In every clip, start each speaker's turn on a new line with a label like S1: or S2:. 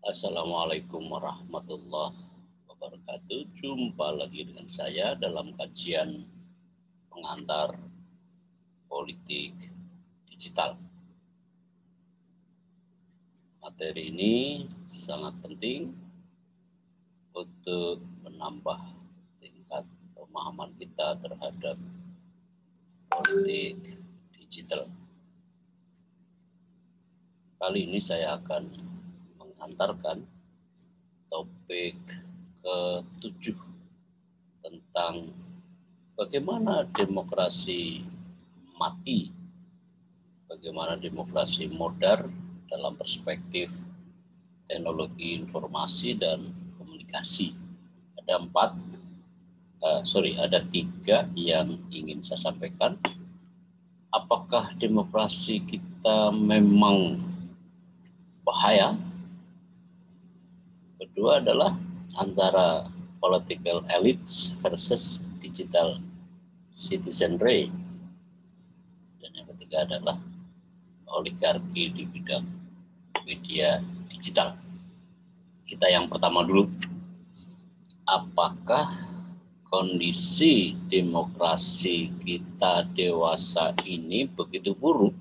S1: Assalamualaikum warahmatullahi wabarakatuh. Jumpa lagi dengan saya dalam kajian pengantar politik digital. Materi ini sangat penting untuk menambah tingkat pemahaman kita terhadap politik digital. Kali ini saya akan mengantarkan topik ke-7 tentang bagaimana demokrasi mati, bagaimana demokrasi modern dalam perspektif teknologi informasi dan komunikasi. Ada tiga yang ingin saya sampaikan. Apakah demokrasi kita memang bahaya? Kedua adalah antara political elites versus digital citizenry. Dan yang ketiga adalah oligarki di bidang media digital. Kita yang pertama dulu. Apakah kondisi demokrasi kita dewasa ini begitu buruk?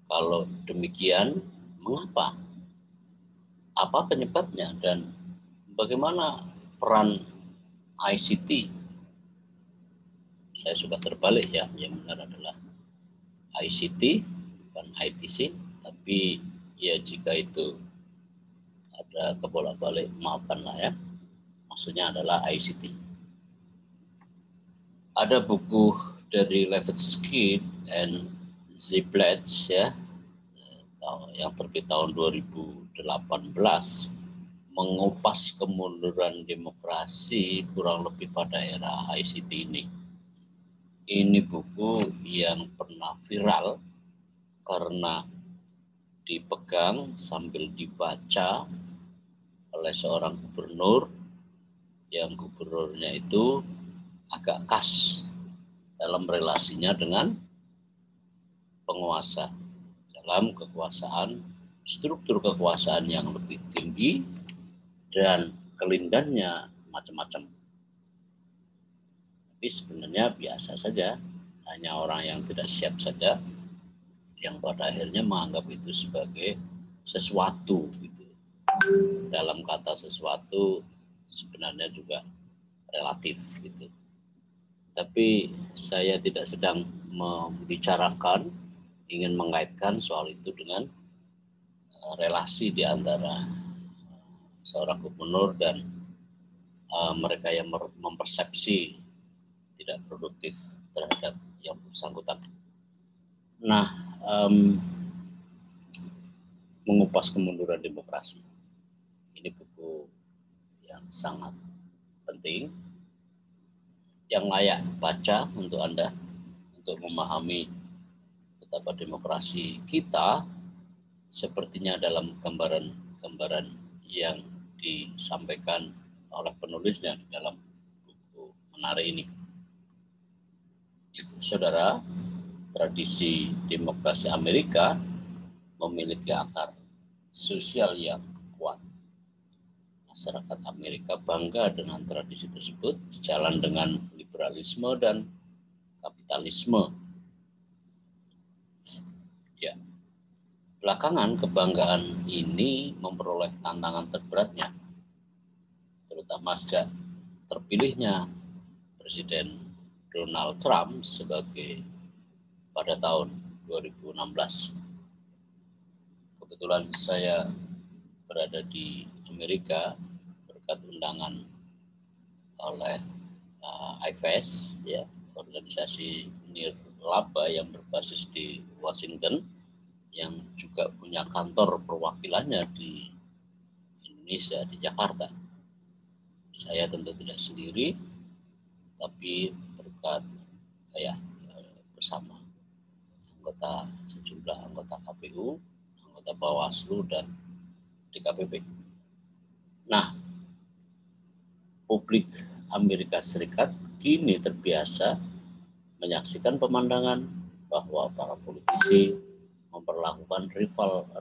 S1: Kalau demikian, mengapa? Apa penyebabnya dan bagaimana peran ICT? Saya suka terbalik ya, yang benar adalah ICT bukan ITC, tapi ya jika itu ada kebolak-balik maafkanlah ya. Maksudnya adalah ICT. Ada buku dari Levitsky and Ziblatt ya, yang terbit tahun 2018 mengupas kemunduran demokrasi kurang lebih pada era ICT ini. Ini buku yang pernah viral karena dipegang sambil dibaca oleh seorang gubernur yang gubernurnya itu agak khas dalam relasinya dengan penguasa. Dalam kekuasaan, struktur kekuasaan yang lebih tinggi dan kelindannya macam-macam. Tapi sebenarnya biasa saja, hanya orang yang tidak siap saja yang pada akhirnya menganggap itu sebagai sesuatu gitu. Dalam kata sesuatu sebenarnya juga relatif gitu. Tapi saya tidak sedang membicarakan, ingin mengaitkan soal itu dengan relasi di antara seorang gubernur dan mereka yang mempersepsi tidak produktif terhadap yang bersangkutan. Nah, mengupas kemunduran demokrasi. Ini buku yang sangat penting, yang layak baca untuk Anda, untuk memahami betapa demokrasi kita sepertinya dalam gambaran yang disampaikan oleh penulisnya di dalam buku menarik ini. Saudara, tradisi demokrasi Amerika memiliki akar sosial yang kuat. Masyarakat Amerika bangga dengan tradisi tersebut sejalan dengan liberalisme dan kapitalisme. Ya, belakangan kebanggaan ini memperoleh tantangan terberatnya, terutama sejak terpilihnya Presiden Donald Trump pada tahun 2016. Kebetulan saya berada di Amerika berkat undangan oleh IFES ya, organisasi nirlaba yang berbasis di Washington, yang juga punya kantor perwakilannya di Indonesia, di Jakarta. Saya tentu tidak sendiri, tapi berkat bersama sejumlah anggota KPU, anggota Bawaslu dan DKPP. Nah, publik Amerika Serikat kini terbiasa menyaksikan pemandangan bahwa para politisi memperlakukan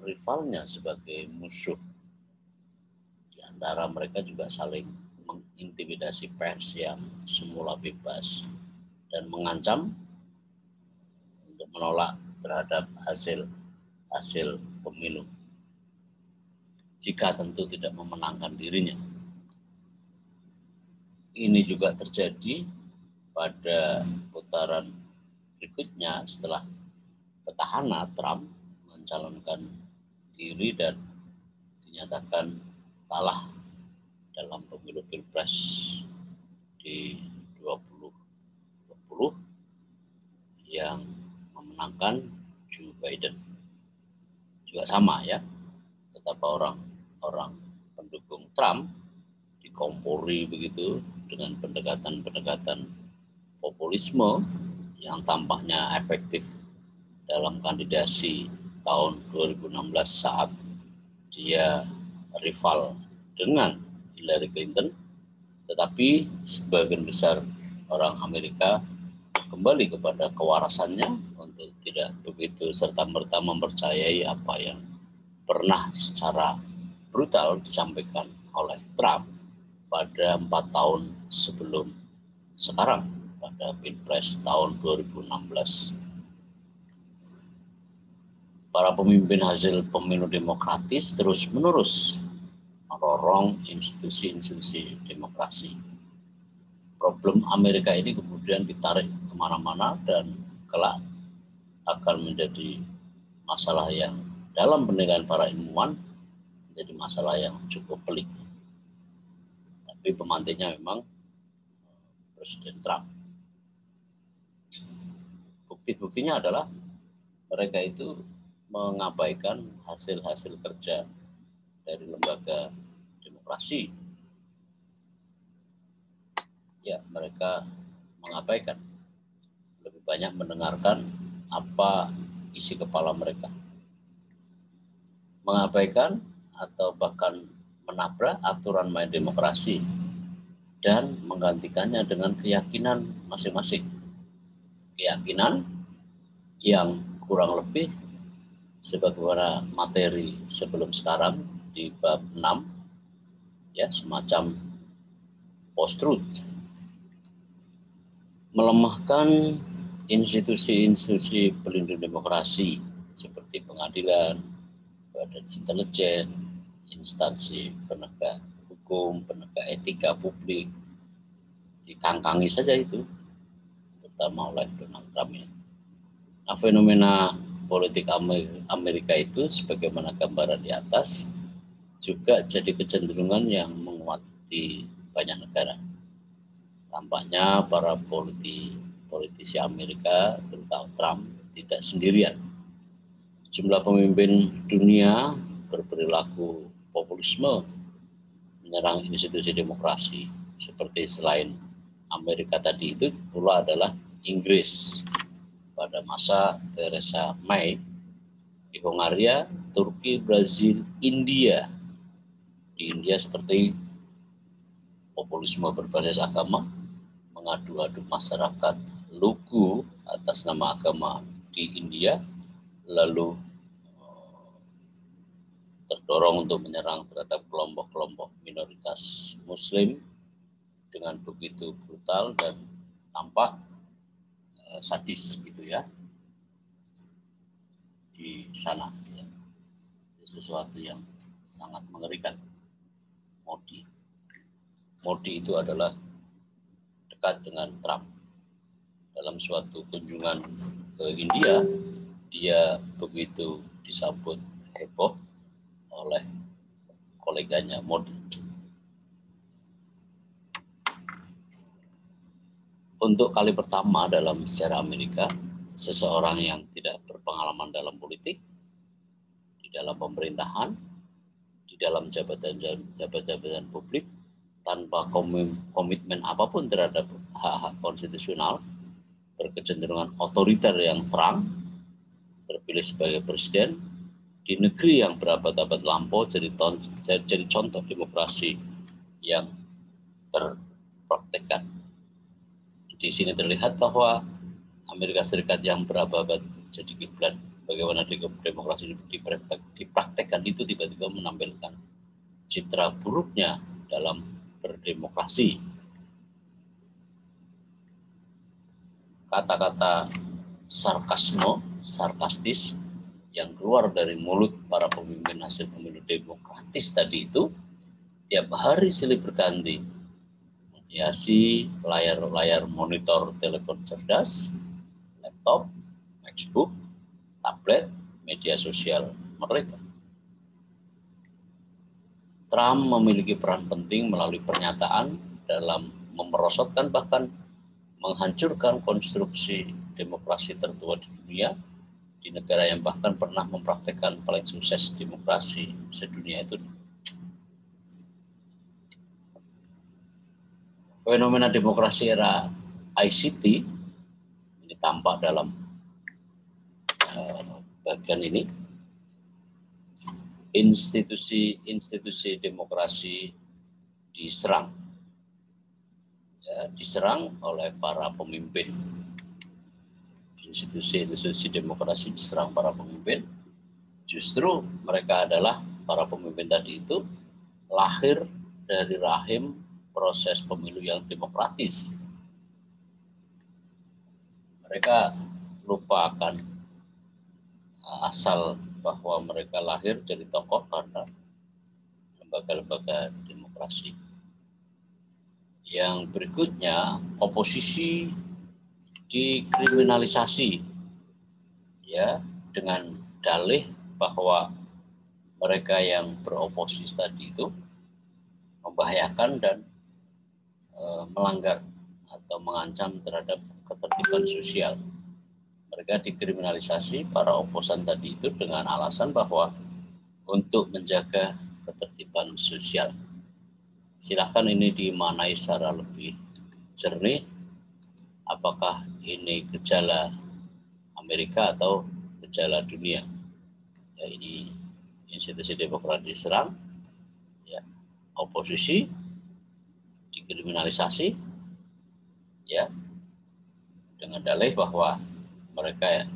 S1: rivalnya sebagai musuh. Di antara mereka juga saling mengintimidasi pers yang semula bebas dan mengancam untuk menolak terhadap hasil pemilu jika tentu tidak memenangkan dirinya. Ini juga terjadi pada putaran berikutnya setelah petahana Trump mencalonkan diri dan dinyatakan kalah dalam pemilu Pilpres di 2020 yang memenangkan Joe Biden. Juga sama ya, betapa orang pendukung Trump dikompori begitu dengan pendekatan populisme yang tampaknya efektif dalam kandidasi tahun 2016 saat dia rival dengan Hillary Clinton, tetapi sebagian besar orang Amerika kembali kepada kewarasannya untuk tidak begitu serta-merta mempercayai apa yang pernah secara brutal disampaikan oleh Trump pada 4 tahun sebelum sekarang, pada Pilpres tahun 2016. Para pemimpin hasil pemilu demokratis terus-menerus merorong institusi-institusi demokrasi. Problem Amerika ini kemudian ditarik kemana-mana dan kelak akan menjadi masalah yang dalam penilaian para ilmuwan menjadi masalah yang cukup pelik. Tapi pemantiknya memang Presiden Trump. Bukti-buktinya adalah mereka itu mengabaikan hasil-hasil kerja dari lembaga demokrasi. Ya, mereka mengabaikan. Lebih banyak mendengarkan apa isi kepala mereka. Mengabaikan atau bahkan menabrak aturan main demokrasi dan menggantikannya dengan keyakinan masing-masing. Keyakinan yang kurang lebih sebagaimana materi sebelum sekarang di bab 6, ya, semacam post-truth. Melemahkan institusi-institusi pelindung demokrasi seperti pengadilan, badan intelijen, instansi penegak hukum, penegak etika publik, dikangkangi saja itu, terutama oleh Donald Trump. Nah, fenomena politik Amerika itu sebagaimana gambaran di atas juga jadi kecenderungan yang menguat di banyak negara. Tampaknya para politisi Amerika, terutama Trump, tidak sendirian. Jumlah pemimpin dunia berperilaku populisme menyerang institusi demokrasi. Seperti selain Amerika tadi itu pula adalah Inggris pada masa Theresa May, di Hongaria, Turki, Brazil, India. Di India seperti populisme berbasis agama, mengadu-adu masyarakat lugu atas nama agama di India, lalu terdorong untuk menyerang terhadap kelompok-kelompok minoritas Muslim dengan begitu brutal dan tampak sadis gitu ya di sana, ya. Sesuatu yang sangat mengerikan. Modi itu adalah dekat dengan Trump. Dalam suatu kunjungan ke India, dia begitu disambut heboh oleh koleganya Modi. Untuk kali pertama dalam sejarah Amerika, seseorang yang tidak berpengalaman dalam politik, di dalam pemerintahan, di dalam jabatan publik, tanpa komitmen apapun terhadap hak-hak konstitusional, berkecenderungan otoriter yang terang, terpilih sebagai presiden, di negeri yang berabad-abad lampau jadi contoh demokrasi yang terpraktekkan. Di sini terlihat bahwa Amerika Serikat yang berabad-abad jadi kiblat, bagaimana demokrasi dipraktekkan itu tiba-tiba menampilkan citra buruknya dalam berdemokrasi. Kata-kata sarkastis yang keluar dari mulut para pemimpin hasil pemilu demokratis tadi itu tiap hari silih berganti menghiasi layar monitor telepon cerdas, laptop, MacBook, tablet, media sosial mereka. Trump memiliki peran penting melalui pernyataan dalam memerosotkan bahkan menghancurkan konstruksi demokrasi tertua di dunia, di negara yang bahkan pernah mempraktekkan paling sukses demokrasi sedunia itu. Fenomena demokrasi era ICT ini tampak dalam bagian ini. Institusi demokrasi diserang. Diserang oleh para pemimpin. Institusi demokrasi diserang para pemimpin. Justru mereka adalah para pemimpin tadi itu lahir dari rahim proses pemilu yang demokratis. Mereka lupakan asal bahwa mereka lahir jadi tokoh karena lembaga-lembaga demokrasi. Yang berikutnya, oposisi dikriminalisasi ya dengan dalih bahwa mereka yang beroposisi tadi itu membahayakan dan melanggar atau mengancam terhadap ketertiban sosial. Mereka dikriminalisasi para oposan tadi itu dengan alasan bahwa untuk menjaga ketertiban sosial. Silakan ini dimaknai secara lebih jernih. Apakah ini gejala Amerika atau gejala dunia? Ya, ini institusi demokrasi diserang, ya, oposisi dikriminalisasi, ya, dengan dalih bahwa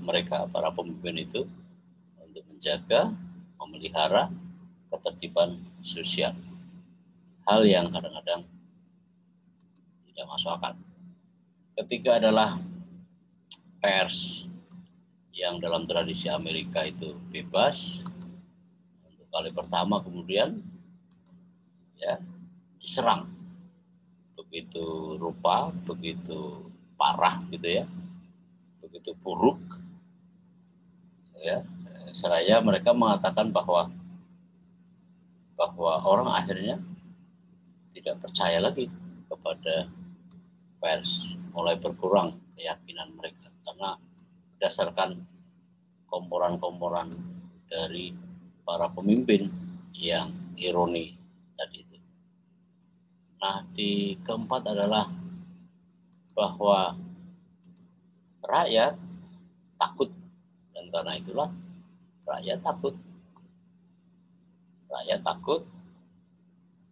S1: mereka para pemimpin itu untuk menjaga, memelihara ketertiban sosial. Hal yang kadang-kadang tidak masuk akal. Ketiga adalah pers yang dalam tradisi Amerika itu bebas. Untuk kali pertama kemudian ya diserang begitu rupa, begitu parah gitu ya, begitu buruk ya. Seraya mereka mengatakan bahwa orang akhirnya tidak percaya lagi kepada pers, mulai berkurang keyakinan mereka karena berdasarkan komporan-komporan dari para pemimpin yang ironi tadi itu. Nah, di keempat adalah bahwa rakyat takut, dan karena itulah rakyat takut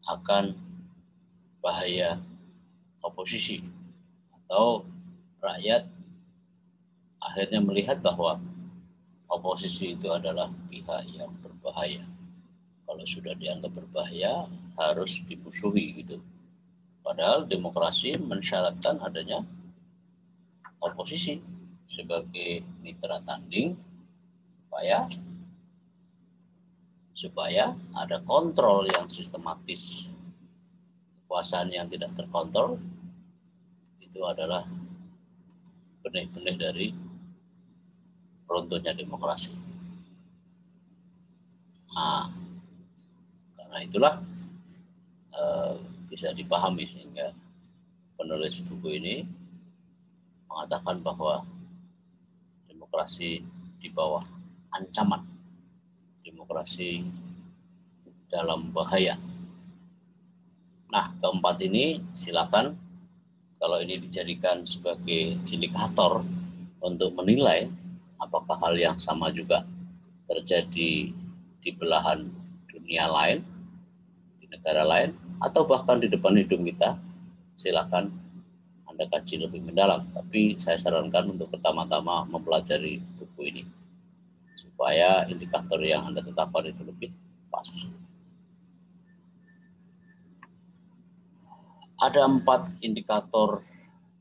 S1: akan bahaya oposisi, atau rakyat akhirnya melihat bahwa oposisi itu adalah pihak yang berbahaya. Kalau sudah dianggap berbahaya harus dimusuhi gitu. Padahal demokrasi mensyaratkan adanya oposisi sebagai mitra tanding supaya ada kontrol yang sistematis. Kekuasaan yang tidak terkontrol itu adalah benih-benih dari runtuhnya demokrasi. Nah, karena itulah bisa dipahami sehingga penulis buku ini mengatakan bahwa demokrasi di bawah ancaman, demokrasi dalam bahaya. Nah, keempat ini silakan kalau ini dijadikan sebagai indikator untuk menilai apakah hal yang sama juga terjadi di belahan dunia lain, di negara lain, atau bahkan di depan hidung kita, silakan Anda kaji lebih mendalam. Tapi saya sarankan untuk pertama-tama mempelajari buku ini supaya indikator yang Anda tetapkan itu lebih pas. Ada 4 indikator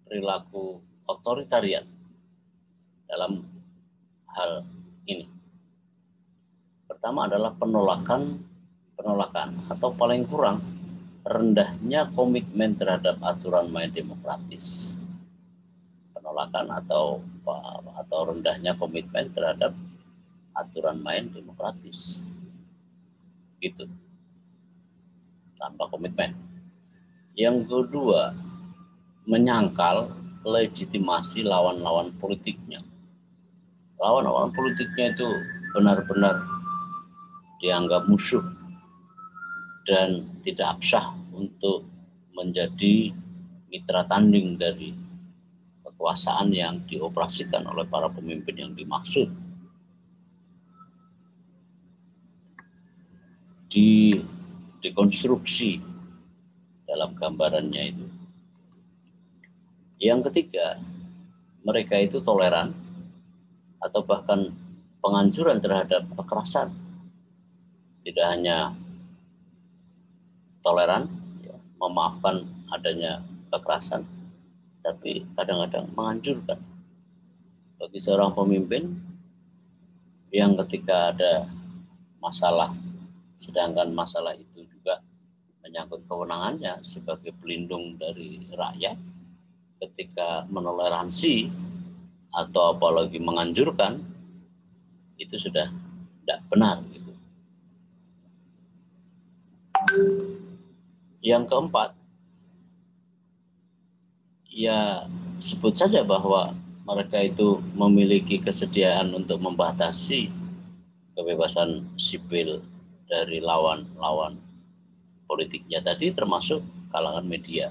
S1: perilaku otoritarian dalam hal ini. Pertama adalah penolakan atau paling kurang rendahnya komitmen terhadap aturan main demokratis. Penolakan atau rendahnya komitmen terhadap aturan main demokratis. Gitu. Tanpa komitmen. Yang kedua, menyangkal legitimasi lawan-lawan politiknya. Lawan-lawan politiknya itu benar-benar dianggap musuh dan tidak absah untuk menjadi mitra tanding dari kekuasaan yang dioperasikan oleh para pemimpin yang dimaksud. Dikonstruksi dalam gambarannya itu. Yang ketiga, mereka itu toleran atau bahkan penganjuran terhadap kekerasan. Tidak hanya toleran, ya, memaafkan adanya kekerasan, tapi kadang-kadang menganjurkan bagi seorang pemimpin yang ketika ada masalah, sedangkan masalah itu juga menyangkut kewenangannya sebagai pelindung dari rakyat, ketika menoleransi atau apalagi menganjurkan, itu sudah tidak benar. Gitu. Yang keempat, ya sebut saja bahwa mereka itu memiliki kesediaan untuk membatasi kebebasan sipil dari lawan-lawan politiknya tadi, termasuk kalangan media.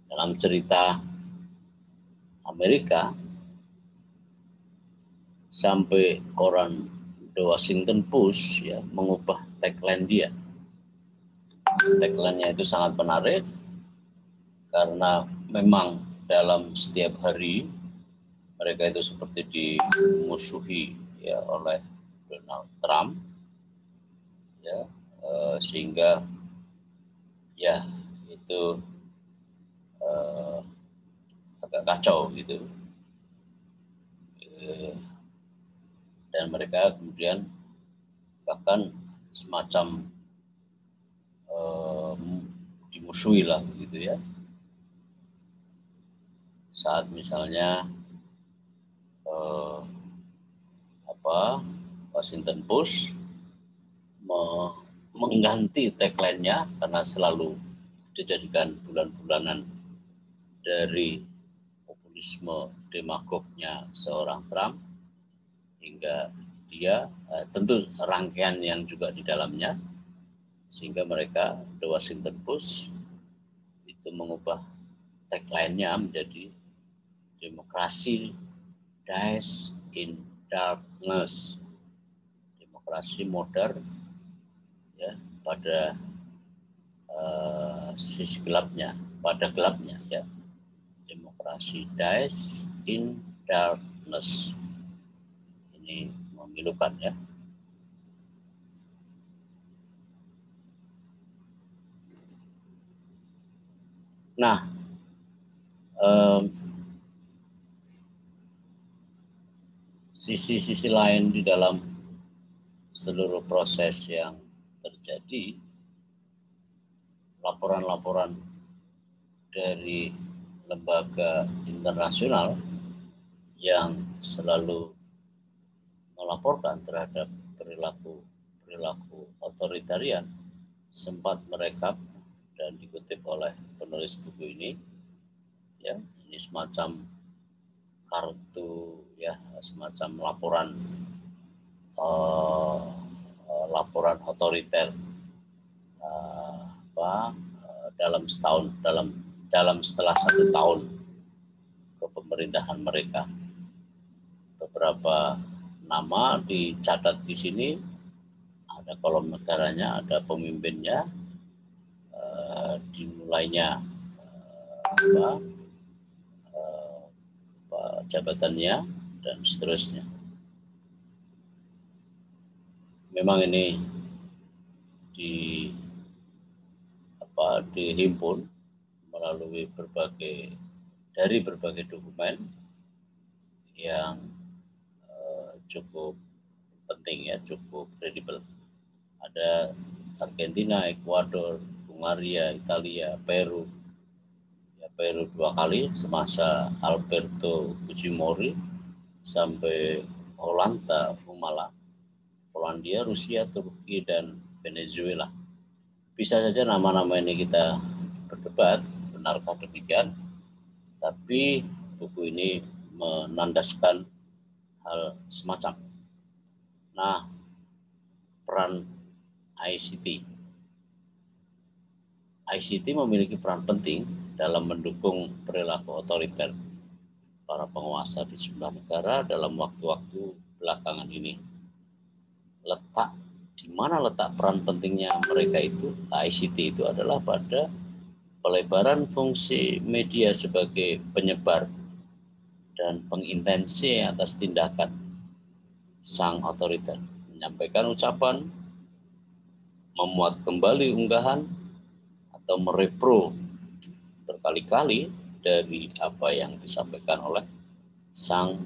S1: Dalam cerita Amerika, sampai koran The Washington Post ya mengubah tagline dia. Tagline-nya itu sangat menarik karena memang dalam setiap hari mereka itu seperti dimusuhi ya oleh Donald Trump, ya sehingga ya itu agak kacau gitu, dan mereka kemudian bahkan semacam dimusuhi lah gitu ya, saat misalnya Washington Post mengganti tagline-nya karena selalu dijadikan bulan-bulanan dari populisme demagognya seorang Trump, hingga dia tentu rangkaian yang juga di dalamnya, sehingga mereka The Washington Post itu mengubah tagline-nya menjadi demokrasi dies in darkness, demokrasi modern ya pada sisi gelapnya, pada gelapnya ya, demokrasi dies in darkness. Ini memilukan ya. Nah, sisi-sisi lain di dalam seluruh proses yang terjadi, laporan-laporan dari lembaga internasional yang selalu melaporkan terhadap perilaku otoritarian sempat merekap dan dikutip oleh penulis buku ini, ya ini semacam kartu ya, semacam laporan otoriter dalam setelah 1 tahun kepemerintahan mereka. Beberapa nama dicatat di sini, ada kolom negaranya, ada pemimpinnya, dimulainya jabatannya dan seterusnya. Memang ini dihimpun melalui dari berbagai dokumen yang cukup penting, ya, cukup kredibel. Ada Argentina, Ekuador, Hungaria, Italia, Peru. Ya, Peru 2 kali semasa Alberto Fujimori, sampai Hollanda, Humala, Polandia, Rusia, Turki, dan Venezuela. Bisa saja nama-nama ini kita berdebat, benarkah demikian? Tapi buku ini menandaskan hal semacam. Nah, peran ICT. ICT memiliki peran penting dalam mendukung perilaku otoriter para penguasa di sejumlah negara dalam waktu-waktu belakangan ini. Di mana letak peran pentingnya mereka itu? ICT itu adalah pada pelebaran fungsi media sebagai penyebar dan pengintensi atas tindakan sang otoriter, menyampaikan ucapan, memuat kembali unggahan, atau merepro berkali-kali dari apa yang disampaikan oleh sang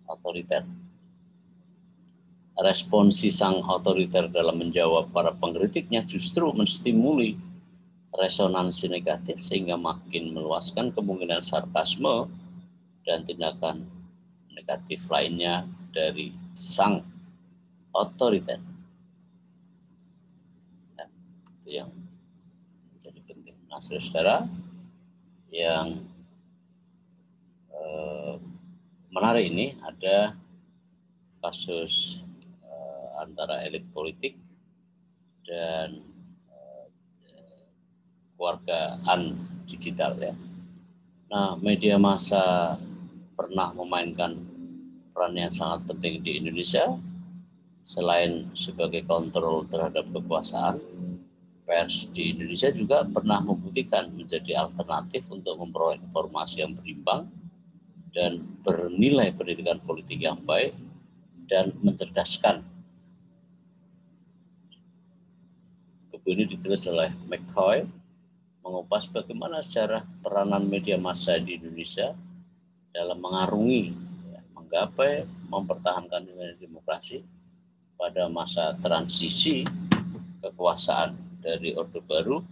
S1: otoriter. Responsi sang otoriter dalam menjawab para pengkritiknya justru menstimuli resonansi negatif sehingga makin meluaskan kemungkinan sarkasme dan tindakan negatif lainnya dari sang otoriter. Nah, itu yang menjadi penting. Nah, saudara, yang menarik ini ada kasus antara elit politik dan kewargaan digital, ya. Nah, media massa pernah memainkan peran yang sangat penting di Indonesia. Selain sebagai kontrol terhadap kekuasaan, pers di Indonesia juga pernah membuktikan menjadi alternatif untuk memperoleh informasi yang berimbang dan bernilai pendidikan politik yang baik dan mencerdaskan. Buku ini ditulis oleh McCoy, mengupas bagaimana sejarah peranan media massa di Indonesia dalam mengarungi, menggapai, mempertahankan nilai demokrasi pada masa transisi kekuasaan dari Orde Baru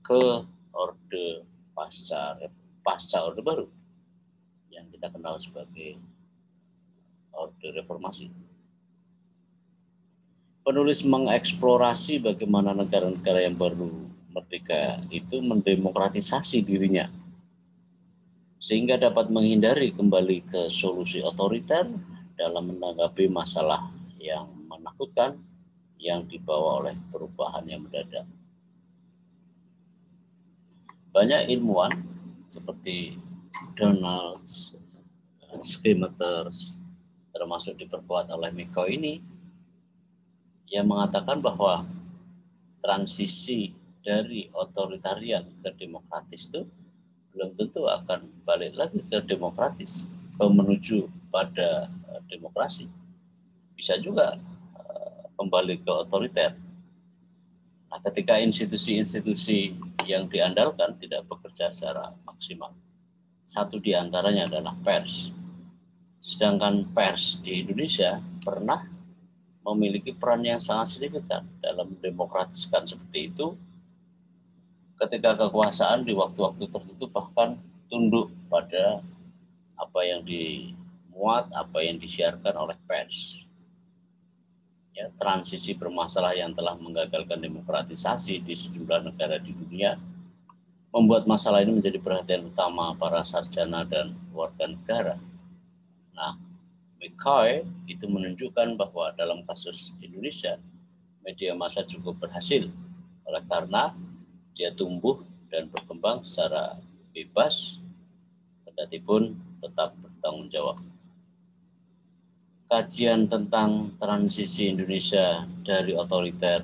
S1: ke Orde pasca Orde Baru yang kita kenal sebagai Orde Reformasi. Penulis mengeksplorasi bagaimana negara-negara yang baru merdeka itu mendemokratisasi dirinya sehingga dapat menghindari kembali ke solusi otoriter dalam menanggapi masalah yang menakutkan yang dibawa oleh perubahan yang mendadak. Banyak ilmuwan seperti Donald Schremeters, termasuk diperkuat oleh McCoy ini, yang mengatakan bahwa transisi dari otoritarian ke demokratis itu belum tentu akan balik lagi ke demokratis, menuju pada demokrasi. Bisa juga kembali ke otoriter. Nah, ketika institusi-institusi yang diandalkan tidak bekerja secara maksimal. Satu di antaranya adalah pers. Sedangkan pers di Indonesia pernah memiliki peran yang sangat signifikan dalam mendemokratiskan seperti itu, ketika kekuasaan di waktu-waktu tertentu bahkan tunduk pada apa yang dimuat, apa yang disiarkan oleh pers. Ya, transisi bermasalah yang telah menggagalkan demokratisasi di sejumlah negara di dunia membuat masalah ini menjadi perhatian utama para sarjana dan warga negara. Nah, McCoy itu menunjukkan bahwa dalam kasus Indonesia, media massa cukup berhasil oleh karena dia tumbuh dan berkembang secara bebas, kendati pun tetap bertanggung jawab. Kajian tentang transisi Indonesia dari otoriter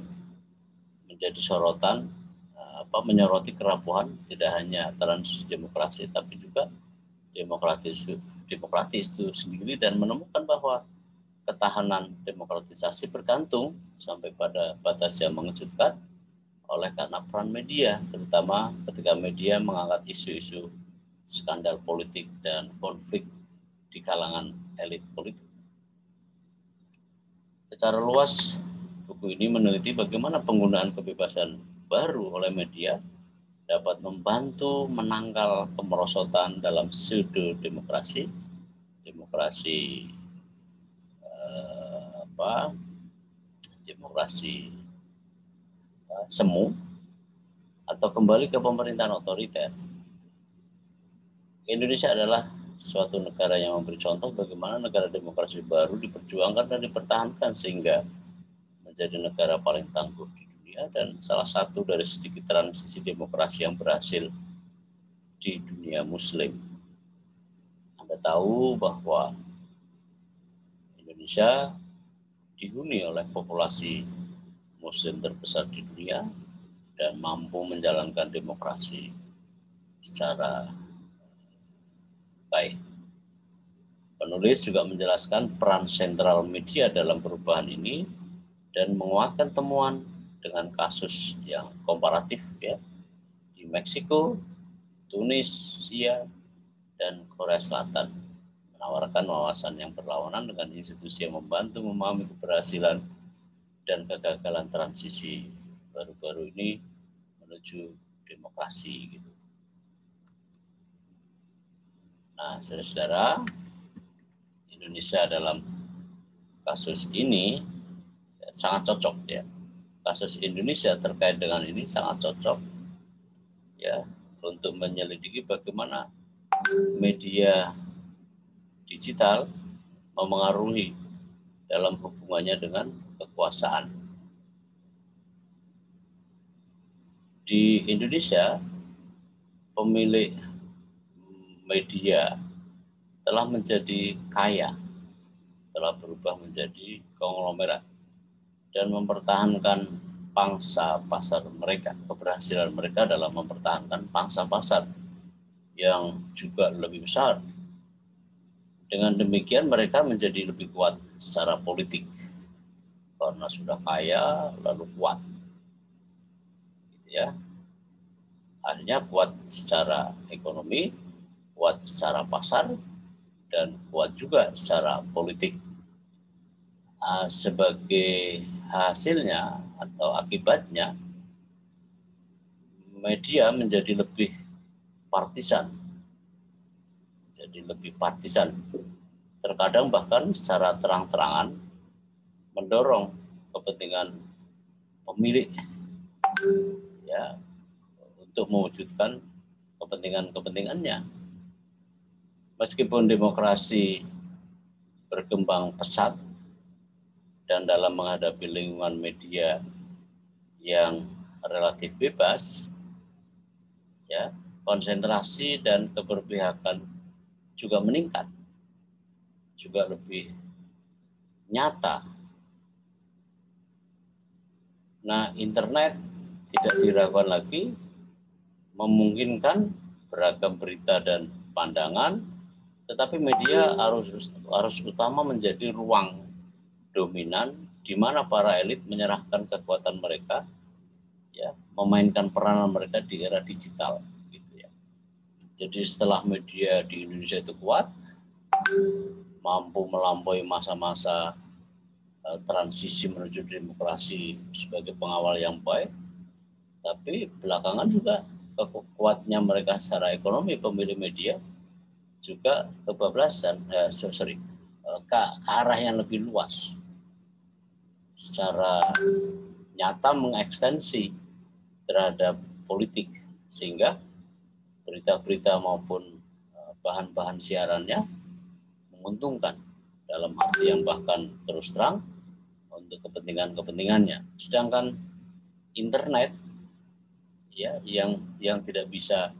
S1: menjadi sorotan menyoroti kerapuhan tidak hanya transisi demokrasi tapi juga demokratis itu sendiri, dan menemukan bahwa ketahanan demokratisasi bergantung sampai pada batas yang mengejutkan oleh karena peran media, terutama ketika media mengangkat isu-isu skandal politik dan konflik di kalangan elit politik. Secara luas, buku ini meneliti bagaimana penggunaan kebebasan baru oleh media dapat membantu menangkal kemerosotan dalam pseudo-demokrasi, demokrasi semu, atau kembali ke pemerintahan otoriter. Indonesia adalah suatu negara yang memberi contoh bagaimana negara demokrasi baru diperjuangkan dan dipertahankan sehingga menjadi negara paling tangguh di dunia dan salah satu dari sedikit transisi demokrasi yang berhasil di dunia muslim. Anda tahu bahwa Indonesia dihuni oleh populasi muslim terbesar di dunia dan mampu menjalankan demokrasi secara baik. Penulis juga menjelaskan peran sentral media dalam perubahan ini dan menguatkan temuan dengan kasus yang komparatif ya di Meksiko, Tunisia, dan Korea Selatan, menawarkan wawasan yang berlawanan dengan institusi yang membantu memahami keberhasilan dan kegagalan transisi baru-baru ini menuju demokrasi gitu. Nah, saudara-saudara, Indonesia dalam kasus ini sangat cocok ya. Kasus Indonesia terkait dengan ini sangat cocok ya untuk menyelidiki bagaimana media digital memengaruhi dalam hubungannya dengan kekuasaan. Di Indonesia, pemilik media telah menjadi kaya, telah berubah menjadi konglomerat dan mempertahankan pangsa pasar mereka. Keberhasilan mereka dalam mempertahankan pangsa pasar yang juga lebih besar. Dengan demikian mereka menjadi lebih kuat secara politik karena sudah kaya lalu kuat, gitu ya. Akhirnya kuat secara ekonomi, kuat secara pasar, dan kuat juga secara politik. Sebagai hasilnya atau akibatnya, media menjadi lebih partisan. Terkadang bahkan secara terang-terangan mendorong kepentingan pemilik ya untuk mewujudkan kepentingannya. Meskipun demokrasi berkembang pesat dan dalam menghadapi lingkungan media yang relatif bebas, ya, konsentrasi dan keberpihakan juga meningkat, juga lebih nyata. Nah, internet tidak diragukan lagi memungkinkan beragam berita dan pandangan, tetapi media harus utama menjadi ruang dominan di mana para elit menyerahkan kekuatan mereka, ya, memainkan peranan mereka di era digital, gitu ya. Jadi setelah media di Indonesia itu kuat, mampu melampaui masa-masa transisi menuju demokrasi sebagai pengawal yang baik, tapi belakangan juga kuatnya mereka secara ekonomi pemilik media juga kebablasan, ke arah yang lebih luas, secara nyata mengekstensi terhadap politik, sehingga berita-berita maupun bahan-bahan siarannya menguntungkan dalam arti yang bahkan terus terang untuk kepentingannya. Sedangkan internet ya yang tidak bisa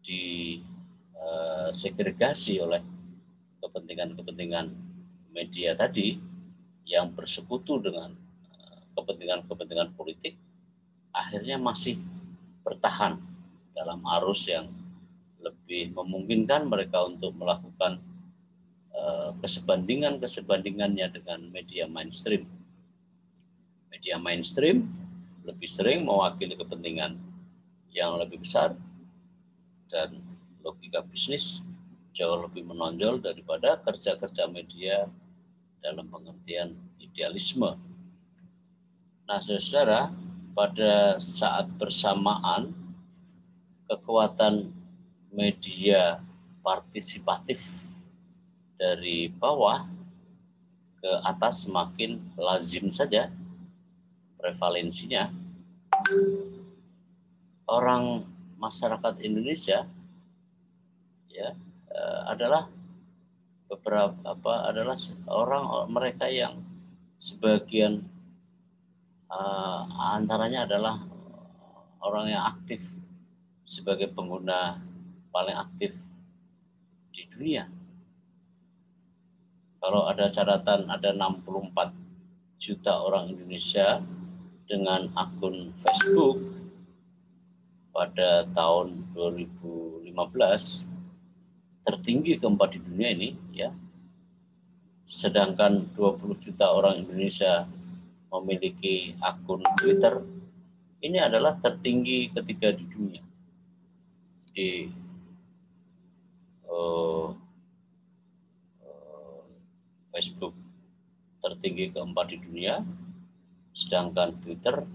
S1: disegregasi oleh kepentingan media tadi yang bersekutu dengan kepentingan politik, akhirnya masih bertahan dalam arus yang lebih memungkinkan mereka untuk melakukan kesebandingannya dengan media mainstream. Media mainstream lebih sering mewakili kepentingan yang lebih besar dan logika bisnis jauh lebih menonjol daripada kerja-kerja media dalam pengertian idealisme. Nah, saudara, pada saat bersamaan kekuatan media partisipatif dari bawah ke atas semakin lazim saja prevalensinya. Orang masyarakat Indonesia ya adalah adalah orang mereka yang sebagian antaranya adalah orang yang aktif sebagai pengguna paling aktif di dunia. Kalau ada catatan ada 64 juta orang Indonesia dengan akun Facebook pada tahun 2015, tertinggi keempat di dunia ini ya. Sedangkan 20 juta orang Indonesia memiliki akun Twitter, ini adalah tertinggi ketiga di dunia. Di Facebook tertinggi keempat di dunia, sedangkan Twitter,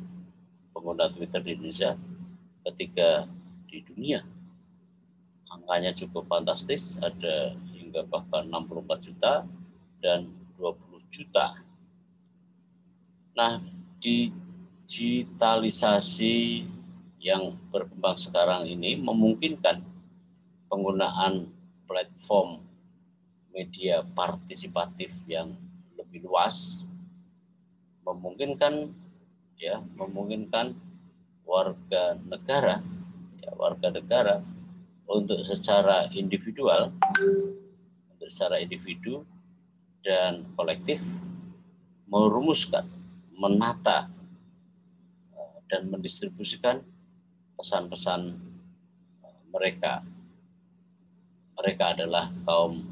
S1: pengguna Twitter di Indonesia ketiga di dunia. Angkanya cukup fantastis, ada hingga bahkan 64 juta dan 20 juta. Nah, digitalisasi yang berkembang sekarang ini memungkinkan penggunaan platform media partisipatif yang lebih luas, memungkinkan warga negara untuk secara individu dan kolektif merumuskan, menata dan mendistribusikan pesan-pesan mereka. Mereka adalah kaum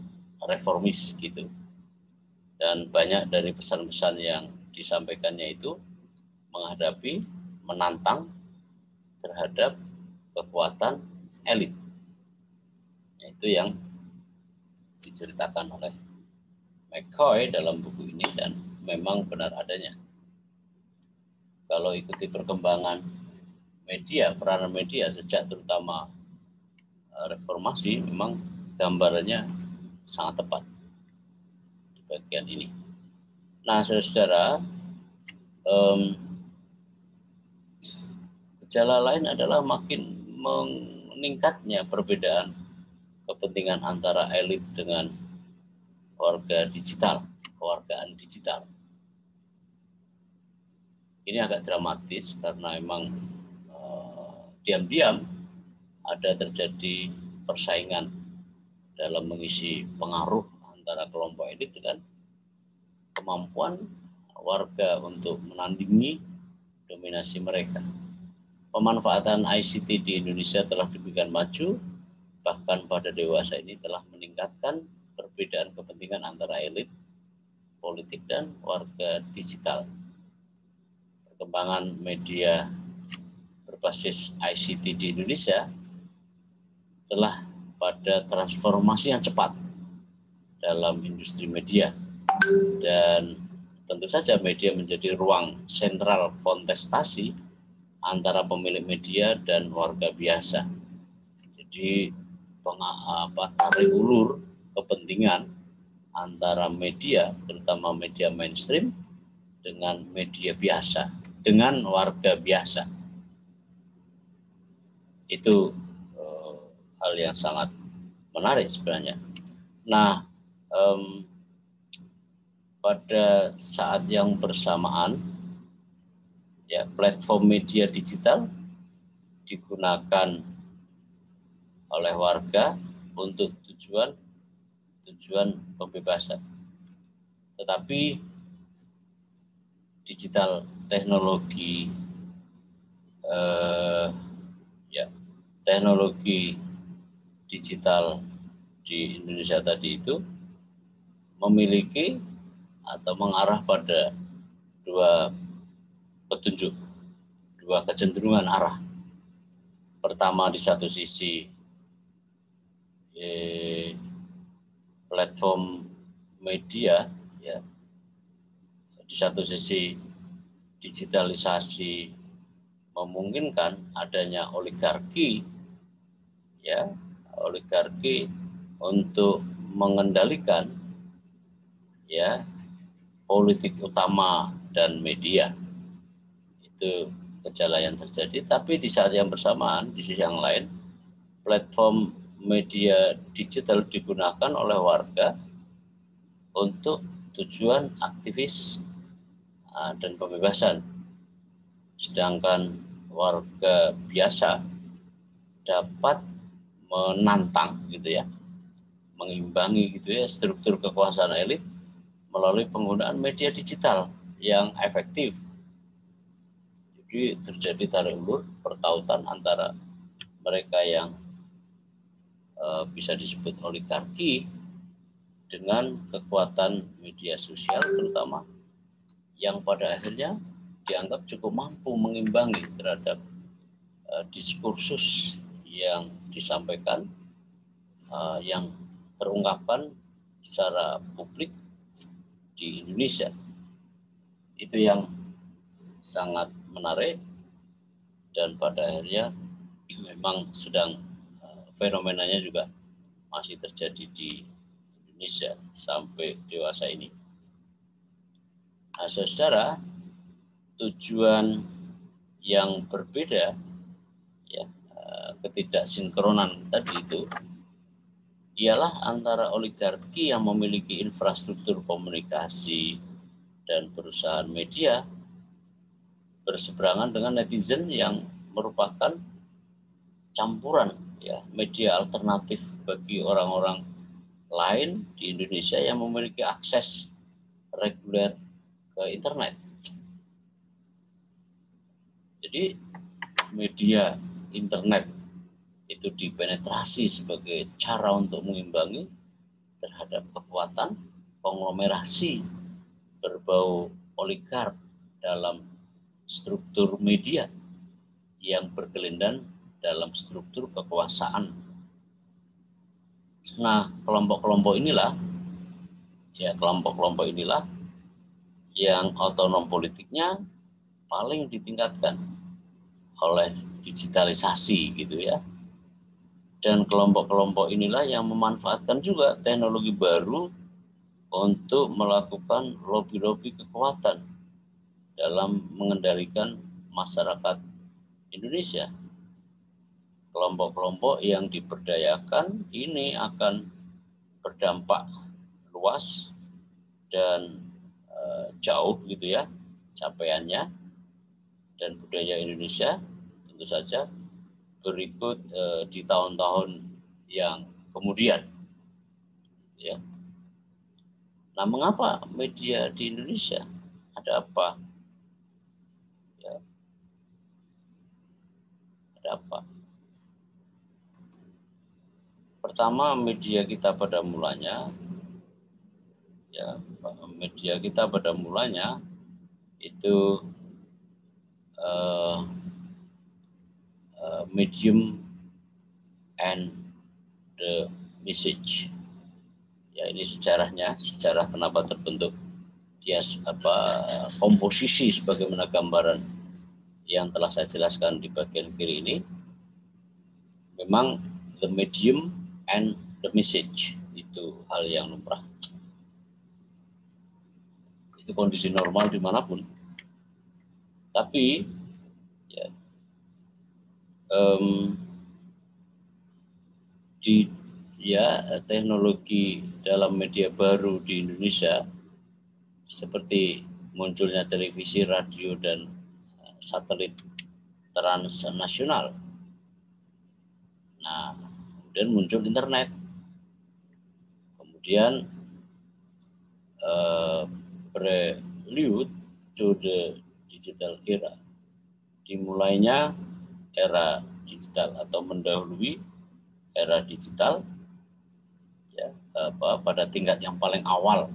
S1: reformis gitu. Dan banyak dari pesan-pesan yang disampaikannya itu menantang terhadap kekuatan elit. Itu yang diceritakan oleh McCoy dalam buku ini dan memang benar adanya. Kalau ikuti perkembangan media, peranan media sejak terutama reformasi, memang gambarannya sangat tepat di bagian ini. Nah, saudara, gejala lain adalah makin meningkatnya perbedaan kepentingan antara elit dengan kewargaan digital. Ini agak dramatis karena memang diam-diam ada terjadi persaingan dalam mengisi pengaruh antara kelompok elit dengan kemampuan warga untuk menandingi dominasi mereka. Pemanfaatan ICT di Indonesia telah demikian maju, bahkan pada dewasa ini telah meningkatkan perbedaan kepentingan antara elit, politik, dan warga digital. Perkembangan media berbasis ICT di Indonesia telah pada transformasi yang cepat dalam industri media, dan tentu saja media menjadi ruang sentral kontestasi antara pemilik media dan warga biasa. Jadi tarik ulur kepentingan antara media, terutama media mainstream, dengan media biasa, dengan warga biasa. Itu hal yang sangat menarik sebenarnya. Nah, pada saat yang bersamaan, ya, platform media digital digunakan oleh warga untuk tujuan pembebasan. Tetapi digital teknologi teknologi digital di Indonesia tadi itu memiliki atau mengarah pada dua petunjuk, dua kecenderungan arah. Pertama, di satu sisi platform media, ya, di satu sisi digitalisasi memungkinkan adanya oligarki, ya, oligarki untuk mengendalikan, ya, politik utama dan media. Itu gejala yang terjadi. Tapi di saat yang bersamaan, di sisi yang lain, platform media digital digunakan oleh warga untuk tujuan aktivis dan pembebasan. Sedangkan warga biasa dapat menantang gitu ya, mengimbangi gitu ya struktur kekuasaan elit melalui penggunaan media digital yang efektif. Jadi terjadi tarik ulur, pertautan antara mereka yang bisa disebut oligarki dengan kekuatan media sosial terutama, yang pada akhirnya dianggap cukup mampu mengimbangi terhadap diskursus yang disampaikan, yang terungkapkan secara publik di Indonesia. Itu yang sangat menarik dan pada akhirnya memang sedang fenomenanya juga masih terjadi di Indonesia sampai dewasa ini. Nah, saudara, tujuan yang berbeda, ya, ketidaksinkronan tadi itu ialah antara oligarki yang memiliki infrastruktur komunikasi dan perusahaan media berseberangan dengan netizen yang merupakan campuran, ya, media alternatif bagi orang-orang lain di Indonesia yang memiliki akses reguler ke internet. Jadi media internet itu dipenetrasi sebagai cara untuk mengimbangi terhadap kekuatan konglomerasi berbau oligark dalam struktur media yang berkelindan dalam struktur kekuasaan. Nah, kelompok-kelompok inilah yang otonom politiknya paling ditingkatkan oleh digitalisasi gitu ya. Dan kelompok-kelompok inilah yang memanfaatkan juga teknologi baru untuk melakukan lobby-lobby kekuatan dalam mengendalikan masyarakat Indonesia. Kelompok-kelompok yang diberdayakan ini akan berdampak luas dan jauh gitu ya capaiannya, dan budaya Indonesia tentu saja berikut di tahun-tahun yang kemudian, ya. Nah, mengapa media di Indonesia? Ada apa? Ya. Ada apa? Pertama, media kita pada mulanya itu medium and the message. Ya, ini sejarah kenapa terbentuk dia komposisi sebagaimana gambaran yang telah saya jelaskan di bagian kiri ini. Memang the medium and the message itu hal yang lumrah. Itu kondisi normal dimanapun. Tapi teknologi dalam media baru di Indonesia seperti munculnya televisi, radio, dan satelit transnasional. Nah, kemudian muncul internet. Kemudian prelude to the digital era. Dimulainya era digital atau mendahului era digital, ya, pada tingkat yang paling awal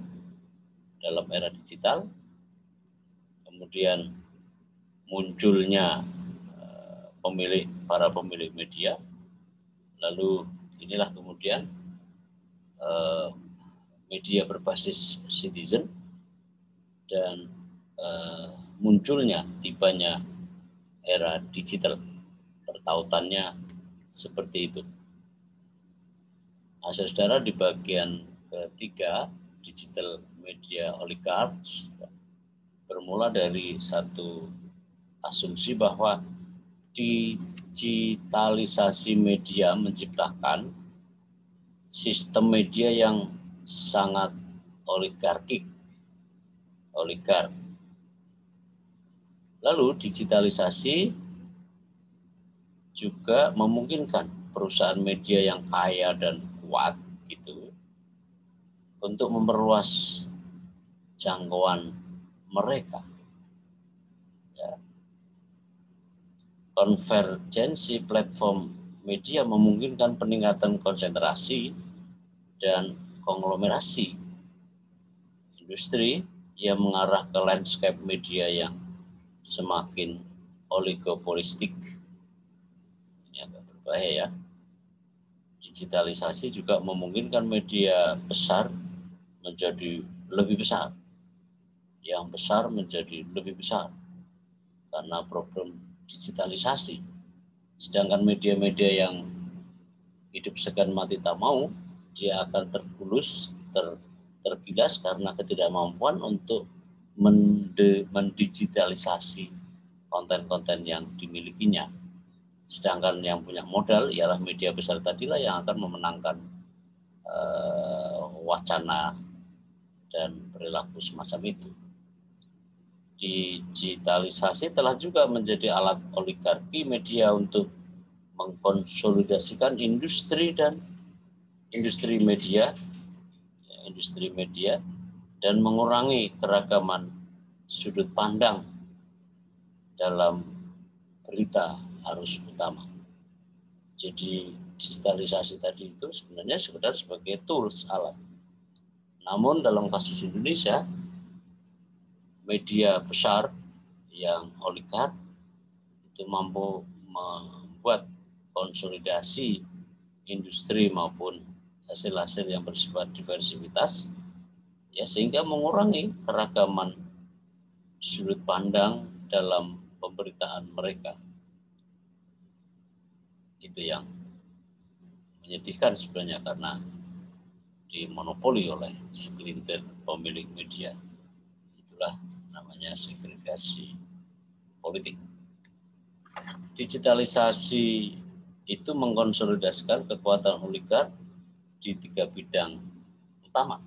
S1: dalam era digital. Kemudian munculnya para pemilik media, lalu inilah kemudian media berbasis citizen, dan munculnya tibanya era digital. Pertautannya seperti itu. Nah, saudara, di bagian ketiga, digital media oligarchs, bermula dari satu asumsi bahwa digitalisasi media menciptakan sistem media yang sangat oligark. Lalu digitalisasi juga memungkinkan perusahaan media yang kaya dan kuat gitu untuk memperluas jangkauan mereka. Ya. Konvergensi platform media memungkinkan peningkatan konsentrasi dan konglomerasi industri yang mengarah ke landscape media yang semakin oligopolistik. Ini agak berbahaya ya. Digitalisasi juga memungkinkan media besar menjadi lebih besar, yang besar menjadi lebih besar karena problem digitalisasi. Sedangkan media-media yang hidup segan mati tak mau, dia akan tergilas karena ketidakmampuan untuk mendigitalisasi konten-konten yang dimilikinya. Sedangkan yang punya modal ialah media besar tadilah yang akan memenangkan wacana dan perilaku semacam itu. Digitalisasi telah juga menjadi alat oligarki media untuk mengkonsolidasikan industri media dan mengurangi keragaman sudut pandang dalam berita arus utama. Jadi digitalisasi tadi itu sebenarnya sekedar sebagai tools, alat. Namun dalam kasus Indonesia, media besar yang oligark itu mampu membuat konsolidasi industri maupun hasil-hasil yang bersifat diversitas, ya, sehingga mengurangi keragaman sudut pandang dalam pemberitaan mereka. Itu yang menyedihkan sebenarnya, karena dimonopoli oleh segelintir pemilik media. Itulah namanya segregasi politik. Digitalisasi itu mengkonsolidasikan kekuatan oligark di 3 bidang utama.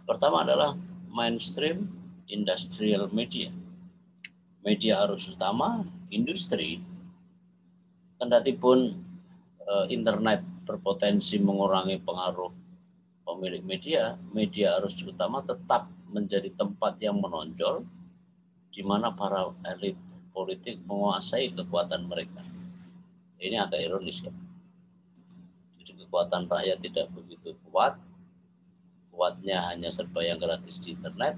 S1: Pertama adalah mainstream industrial media. Media arus utama industri, kendati pun internet berpotensi mengurangi pengaruh pemilik media, media arus utama tetap menjadi tempat yang menonjol di mana para elit politik menguasai kekuatan mereka. Ini agak ironis ya. Jadi kekuatan rakyat tidak begitu kuat, kuatnya hanya serba yang gratis di internet,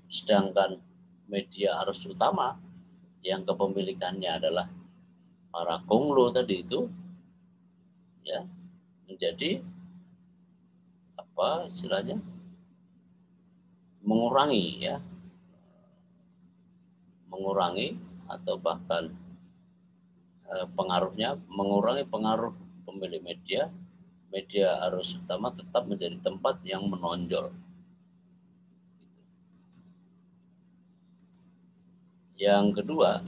S1: sedangkan media arus utama yang kepemilikannya adalah para konglo tadi itu, ya, menjadi apa istilahnya, mengurangi atau bahkan pengaruhnya, mengurangi pengaruh pemilik media. Media arus utama tetap menjadi tempat yang menonjol. Yang kedua,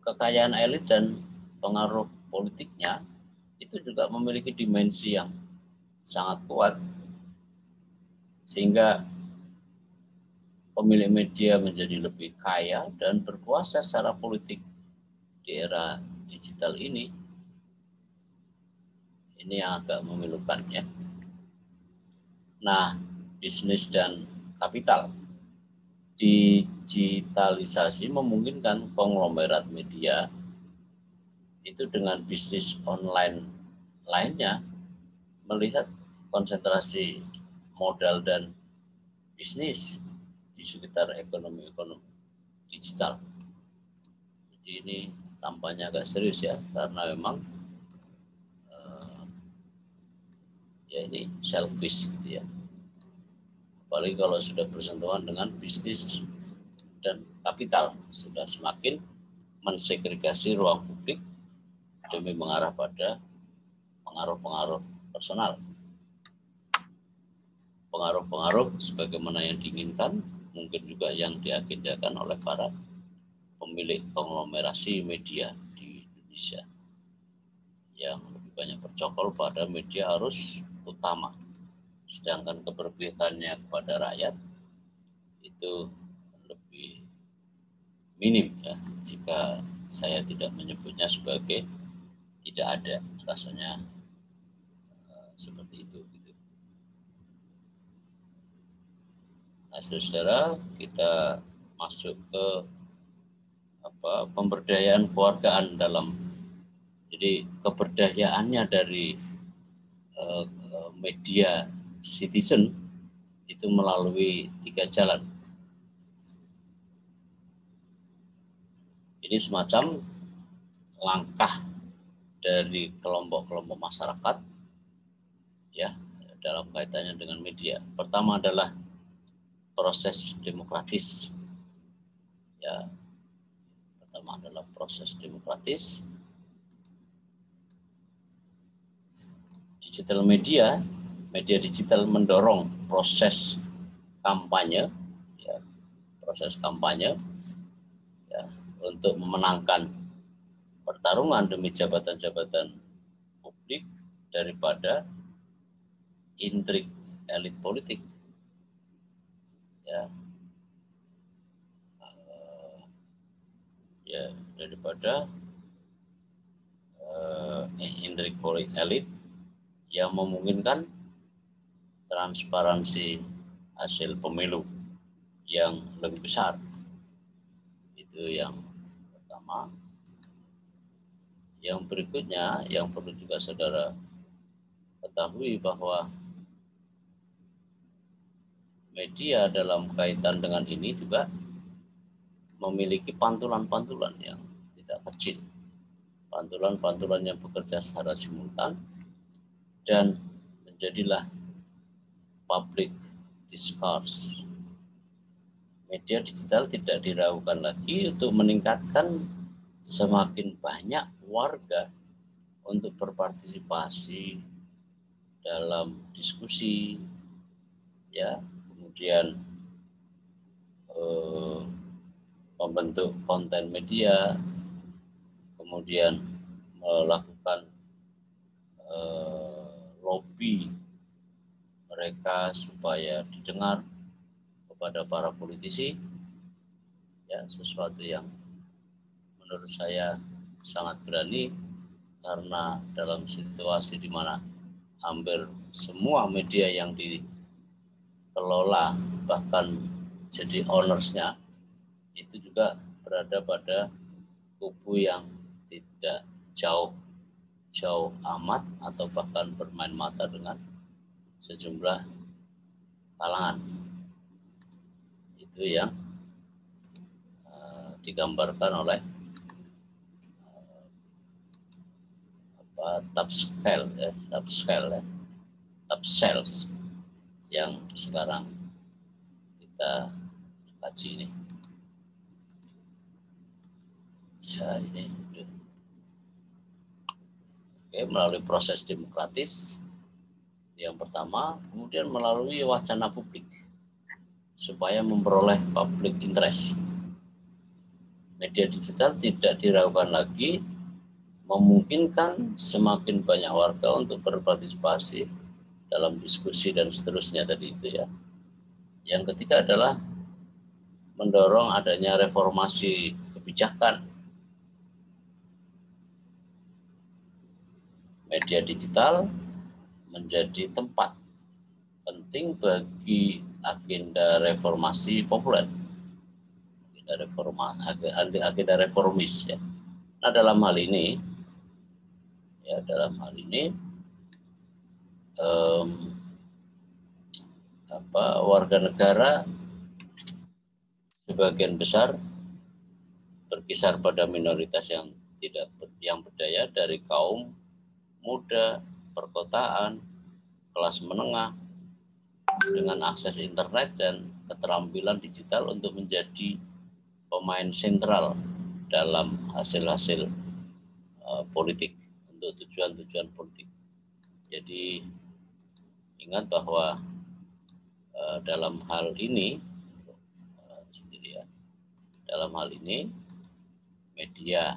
S1: kekayaan elit dan pengaruh politiknya itu juga memiliki dimensi yang sangat kuat, sehingga pemilik media menjadi lebih kaya dan berkuasa secara politik di era digital ini. Ini yang agak memilukan ya. Nah, bisnis dan kapital. Digitalisasi memungkinkan konglomerat media itu dengan bisnis online lainnya melihat konsentrasi modal dan bisnis di sekitar ekonomi digital. Jadi ini tampaknya agak serius ya, karena memang ya ini selfish gitu ya. Apalagi kalau sudah bersentuhan dengan bisnis dan kapital, sudah semakin mensegregasi ruang publik demi mengarah pada pengaruh-pengaruh personal. Pengaruh-pengaruh sebagaimana yang diinginkan, mungkin juga yang diagendakan oleh para pemilik konglomerasi media di Indonesia, yang lebih banyak bercokol pada media arus utama, sedangkan keberpihakannya kepada rakyat itu lebih minim ya, jika saya tidak menyebutnya sebagai tidak ada, rasanya seperti itu gitu. Nah, saudara, kita masuk ke pemberdayaan keluargaan dalam, jadi keberdayaannya dari media citizen itu melalui 3 jalan. Ini semacam langkah dari kelompok-kelompok masyarakat ya dalam kaitannya dengan media. Pertama adalah proses demokratis. Ya. Pertama adalah proses demokratis. Digital media digital mendorong proses kampanye ya, ya, untuk memenangkan pertarungan demi jabatan-jabatan publik daripada intrik elit politik ya, daripada intrik politik elit yang memungkinkan transparansi hasil pemilu yang lebih besar. Itu yang pertama. Yang berikutnya yang perlu juga saudara ketahui bahwa media dalam kaitan dengan ini juga memiliki pantulan-pantulan yang tidak kecil. Pantulan-pantulan yang bekerja secara simultan dan menjadilah public discourse. Media digital tidak diragukan lagi untuk meningkatkan semakin banyak warga untuk berpartisipasi dalam diskusi, ya, kemudian membentuk konten media, kemudian melakukan lobby mereka supaya didengar kepada para politisi, ya, sesuatu yang menurut saya sangat berani, karena dalam situasi di mana hampir semua media yang dikelola bahkan jadi ownersnya itu juga berada pada kubu yang tidak jauh amat atau bahkan bermain mata dengan sejumlah kalangan. Itu yang digambarkan oleh Tapscales yang sekarang kita kaji ini. Ya, ini. Oke, melalui proses demokratis yang pertama, kemudian melalui wacana publik supaya memperoleh public interest. Media digital tidak diragukan lagi memungkinkan semakin banyak warga untuk berpartisipasi dalam diskusi dan seterusnya tadi itu ya. Yang ketiga adalah mendorong adanya reformasi kebijakan. Media digital menjadi tempat penting bagi agenda reformasi populer, agenda reformis ya. Nah dalam hal ini warga negara sebagian besar berkisar pada minoritas yang berdaya dari kaum muda, perkotaan, kelas menengah dengan akses internet dan keterampilan digital untuk menjadi pemain sentral dalam hasil-hasil politik untuk tujuan-tujuan politik. Jadi ingat bahwa dalam hal ini media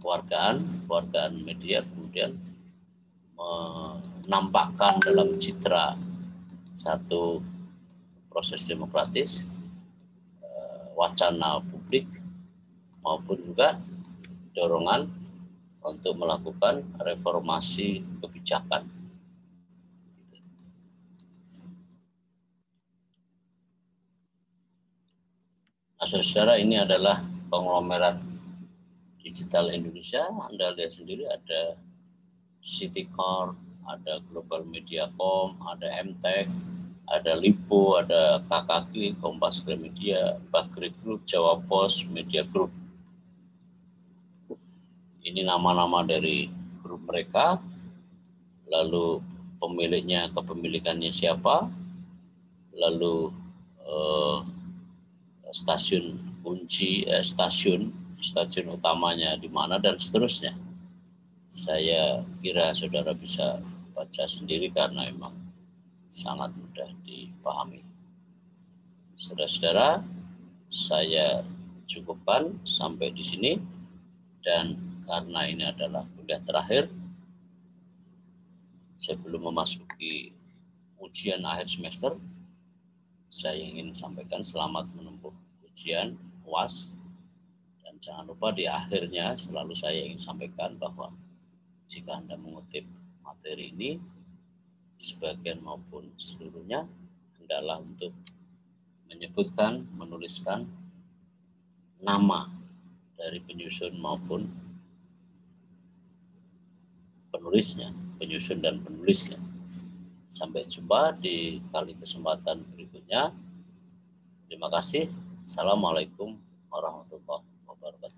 S1: kewargaan media kemudian menampakkan dalam citra satu proses demokratis, wacana publik maupun juga dorongan untuk melakukan reformasi kebijakan. Nah, saudara, ini adalah konglomerat digital Indonesia. Anda lihat sendiri ada Citicorp, ada Global Mediacom, ada MTech, ada Lipo, ada KKG, Kompas Gramedia, Bakri Group, Jawa Pos, Media Group. Ini nama-nama dari grup mereka, lalu pemiliknya, kepemilikannya siapa, lalu stasiun kunci, stasiun utamanya di mana, dan seterusnya. Saya kira saudara bisa baca sendiri karena memang sangat mudah dipahami. Saudara-saudara, saya cukupkan sampai di sini, dan karena ini adalah kuliah terakhir sebelum memasuki ujian akhir semester, saya ingin sampaikan selamat menempuh ujian UAS, dan jangan lupa di akhirnya selalu saya ingin sampaikan bahwa jika Anda mengutip materi ini sebagian maupun seluruhnya, hendaklah untuk menyebutkan, menuliskan nama dari penyusun maupun penulisnya, penyusun dan penulisnya. Sampai jumpa di kali kesempatan berikutnya. Terima kasih. Assalamualaikum warahmatullahi wabarakatuh.